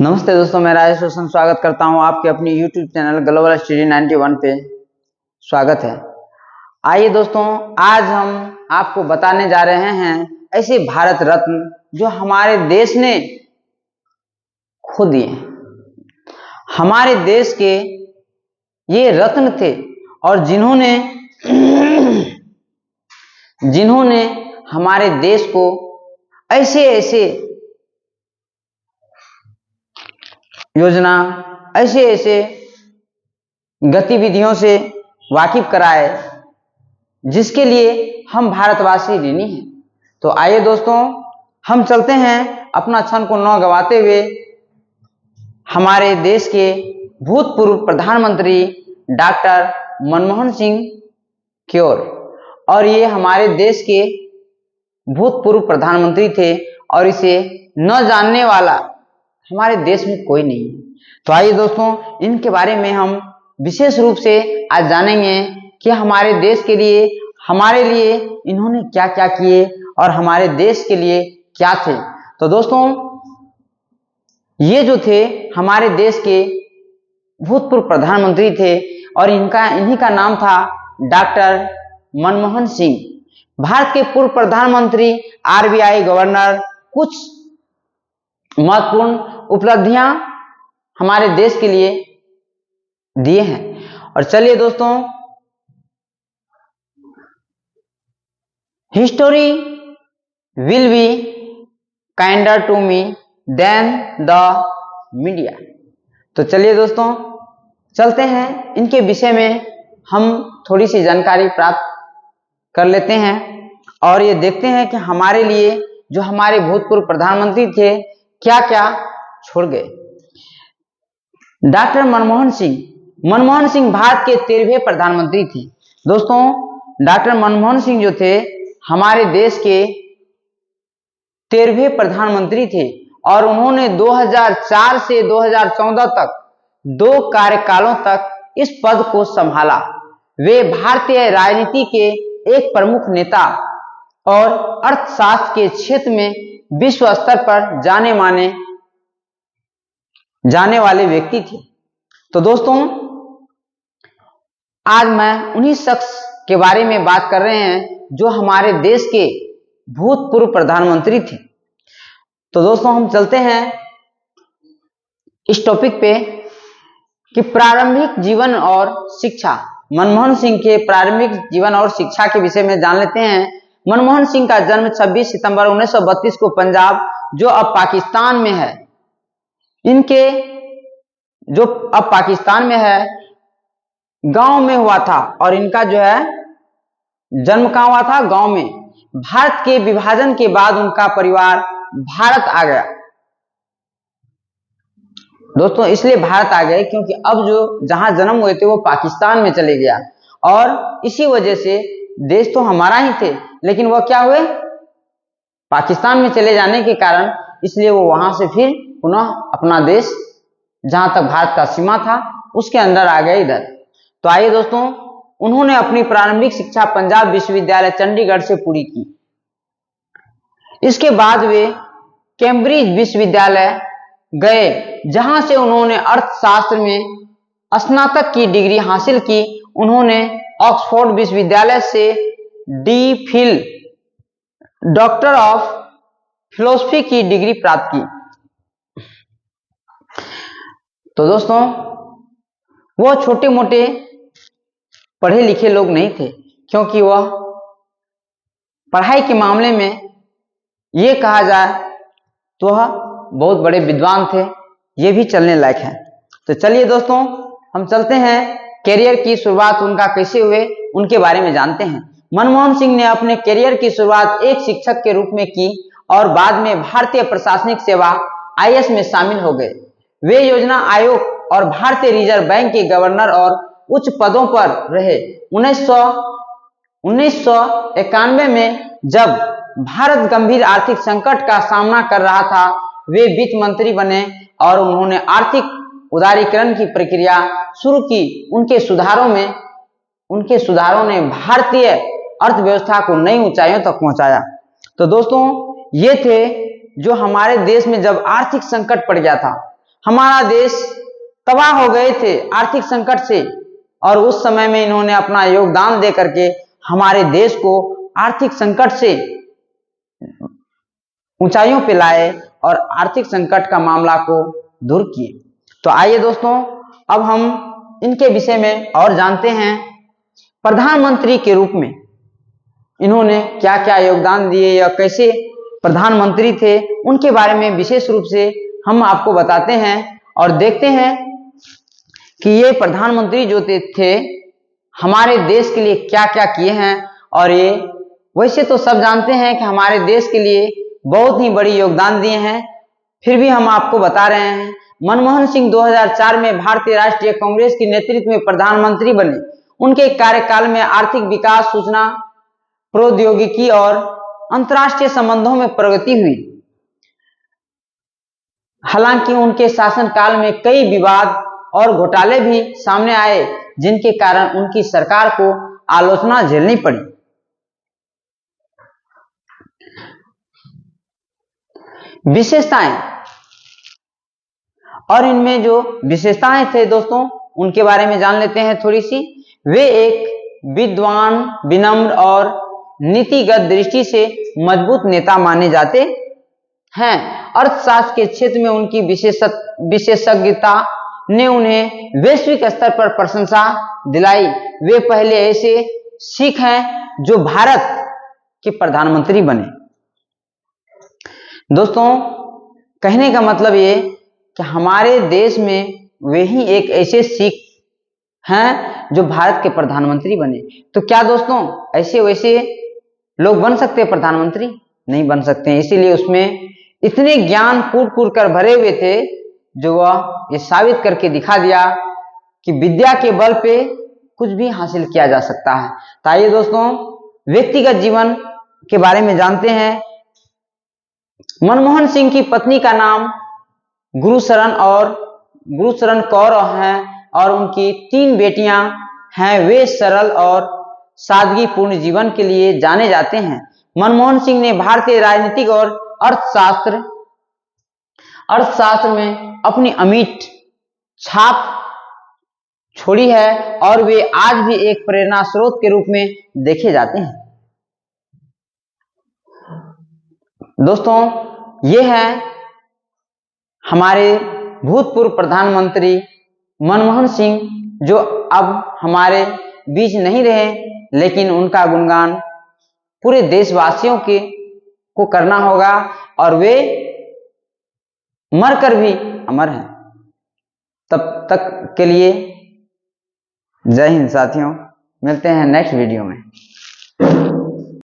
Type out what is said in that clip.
नमस्ते दोस्तों, मैं राजेश रोशन स्वागत करता हूं आपके अपनी YouTube चैनल ग्लोबल स्टडी 91 पे स्वागत है। आइए दोस्तों, आज हम आपको बताने जा रहे हैं ऐसे भारत रत्न जो हमारे देश ने खो दिए। हमारे देश के ये रत्न थे और जिन्होंने हमारे देश को ऐसे योजना, ऐसे गतिविधियों से वाकिफ कराए जिसके लिए हम भारतवासी ऋणी हैं। तो आइए दोस्तों, हम चलते हैं अपना क्षण को न गवाते हुए हमारे देश के भूतपूर्व प्रधानमंत्री डॉक्टर मनमोहन सिंह की ओर। और ये हमारे देश के भूतपूर्व प्रधानमंत्री थे और इसे न जानने वाला हमारे देश में कोई नहीं। तो आइए दोस्तों, इनके बारे में हम विशेष रूप से आज जानेंगे कि हमारे देश के लिए, हमारे लिए इन्होंने क्या क्या किए और हमारे देश के लिए क्या थे। तो दोस्तों, ये जो थे हमारे देश के भूतपूर्व प्रधानमंत्री थे और इन्हीं का नाम था डॉक्टर मनमोहन सिंह। भारत के पूर्व प्रधानमंत्री, RBI गवर्नर, कुछ महत्वपूर्ण उपलब्धियां हमारे देश के लिए दिए हैं। और चलिए दोस्तों, history will be kinder to me than the media. तो चलिए दोस्तों, चलते हैं इनके विषय में हम थोड़ी सी जानकारी प्राप्त कर लेते हैं और ये देखते हैं कि हमारे लिए जो हमारे भूतपूर्व प्रधानमंत्री थे क्या क्या छोड़ गए। डॉक्टर मनमोहन सिंह भारत के 13वें प्रधानमंत्री थे। दोस्तों, डॉक्टर मनमोहन सिंह जो थे हमारे देश के 13वें प्रधानमंत्री थे और उन्होंने 2004 से 2014 तक 2 कार्यकालों तक इस पद को संभाला। वे भारतीय राजनीति के एक प्रमुख नेता और अर्थशास्त्र के क्षेत्र में विश्व स्तर पर जाने वाले व्यक्ति थे। तो दोस्तों, आज मैं उन्हीं शख्स के बारे में बात कर रहे हैं जो हमारे देश के भूतपूर्व प्रधानमंत्री थे। तो दोस्तों, हम चलते हैं इस टॉपिक पे कि प्रारंभिक जीवन और शिक्षा। मनमोहन सिंह के प्रारंभिक जीवन और शिक्षा के विषय में जान लेते हैं। मनमोहन सिंह का जन्म 26 सितंबर 1932 को पंजाब, जो अब पाकिस्तान में है, इनके जो अब पाकिस्तान में है गांव में हुआ था और इनका जो है जन्म कहां हुआ था? गांव में। भारत के विभाजन के बाद उनका परिवार भारत आ गया। दोस्तों, इसलिए भारत आ गए क्योंकि अब जो जहां जन्म हुए थे वो पाकिस्तान में चले गया और इसी वजह से देश तो हमारा ही थे, लेकिन वह क्या हुए? पाकिस्तान में चले जाने के कारण इसलिए वो वहां से फिर पुनः अपना देश, जहां तक भारत का सीमा था, उसके अंदर आ गए इधर। तो आइए दोस्तों, उन्होंने अपनी प्रारंभिक शिक्षा पंजाब विश्वविद्यालय चंडीगढ़ से पूरी की। इसके बाद वे कैम्ब्रिज विश्वविद्यालय गए, जहां से उन्होंने अर्थशास्त्र में स्नातक की डिग्री हासिल की। उन्होंने ऑक्सफोर्ड विश्वविद्यालय से D.Phil डॉक्टर ऑफ फिलोसफी की डिग्री प्राप्त की। तो दोस्तों, वो छोटे मोटे पढ़े लिखे लोग नहीं थे, क्योंकि वह पढ़ाई के मामले में ये कहा जाए तो वह बहुत बड़े विद्वान थे, ये भी चलने लायक है। तो चलिए दोस्तों, हम चलते हैं कैरियर की शुरुआत उनका कैसे हुए उनके बारे में जानते हैं। मनमोहन सिंह ने अपने कैरियर की शुरुआत एक शिक्षक के रूप में की और बाद में भारतीय प्रशासनिक सेवा IAS में शामिल हो गए। वे योजना आयोग और भारतीय रिजर्व बैंक के गवर्नर और उच्च पदों पर रहे। 1991 में जब भारत गंभीर आर्थिक संकट का सामना कर रहा था, वे वित्त मंत्री बने और उन्होंने आर्थिक उदारीकरण की प्रक्रिया शुरू की। उनके सुधारों ने भारतीय अर्थव्यवस्था को नई ऊंचाइयों तक पहुंचाया। तो दोस्तों, ये थे जो हमारे देश में जब आर्थिक संकट पड़ गया था, हमारा देश तबाह हो गए थे आर्थिक संकट से, और उस समय में इन्होंने अपना योगदान दे करके हमारे देश को आर्थिक संकट से ऊंचाइयों पे लाए और आर्थिक संकट का मामला को दूर किए। तो आइए दोस्तों, अब हम इनके विषय में और जानते हैं। प्रधानमंत्री के रूप में इन्होंने क्या क्या योगदान दिए या कैसे प्रधानमंत्री थे, उनके बारे में विशेष रूप से हम आपको बताते हैं और देखते हैं कि ये प्रधानमंत्री जो थे हमारे देश के लिए क्या क्या किए हैं। और ये वैसे तो सब जानते हैं कि हमारे देश के लिए बहुत ही बड़ी योगदान दिए हैं, फिर भी हम आपको बता रहे हैं। मनमोहन सिंह 2004 में भारतीय राष्ट्रीय कांग्रेस के नेतृत्व में प्रधानमंत्री बने। उनके कार्यकाल में आर्थिक विकास, सूचना प्रौद्योगिकी और अंतर्राष्ट्रीय संबंधों में प्रगति हुई। हालांकि उनके शासनकाल में कई विवाद और घोटाले भी सामने आए, जिनके कारण उनकी सरकार को आलोचना झेलनी पड़ी। विशेषताएं, और इनमें जो विशेषताएं थे दोस्तों, उनके बारे में जान लेते हैं थोड़ी सी। वे एक विद्वान, विनम्र और नीतिगत दृष्टि से मजबूत नेता माने जाते हैं। अर्थशास्त्र के क्षेत्र में उनकी विशेषज्ञता ने उन्हें वैश्विक स्तर पर प्रशंसा दिलाई। वे पहले ऐसे सिख हैं जो भारत के प्रधानमंत्री बने। दोस्तों, कहने का मतलब ये कि हमारे देश में वे ही एक ऐसे सिख हैं जो भारत के प्रधानमंत्री बने। तो क्या दोस्तों ऐसे वैसे लोग बन सकते हैं प्रधानमंत्री? नहीं बन सकते हैं। इसीलिए उसमें इतने ज्ञान कूट कर भरे हुए थे, जो वह ये साबित करके दिखा दिया कि विद्या के बल पे कुछ भी हासिल किया जा सकता है। तो आइए दोस्तों, व्यक्तिगत जीवन के बारे में जानते हैं। मनमोहन सिंह की पत्नी का नाम गुरुशरण कौर है और उनकी 3 बेटियां हैं। वे सरल और सादगीपूर्ण जीवन के लिए जाने जाते हैं। मनमोहन सिंह ने भारतीय राजनीतिक और अर्थशास्त्र में अपनी अमिट छाप छोड़ी है और वे आज भी एक प्रेरणा स्रोत के रूप में देखे जाते हैं। दोस्तों, ये है हमारे भूतपूर्व प्रधानमंत्री मनमोहन सिंह, जो अब हमारे बीच नहीं रहे, लेकिन उनका गुणगान पूरे देशवासियों को करना होगा और वे मरकर भी अमर हैं। तब तक के लिए जय हिंद साथियों, मिलते हैं नेक्स्ट वीडियो में।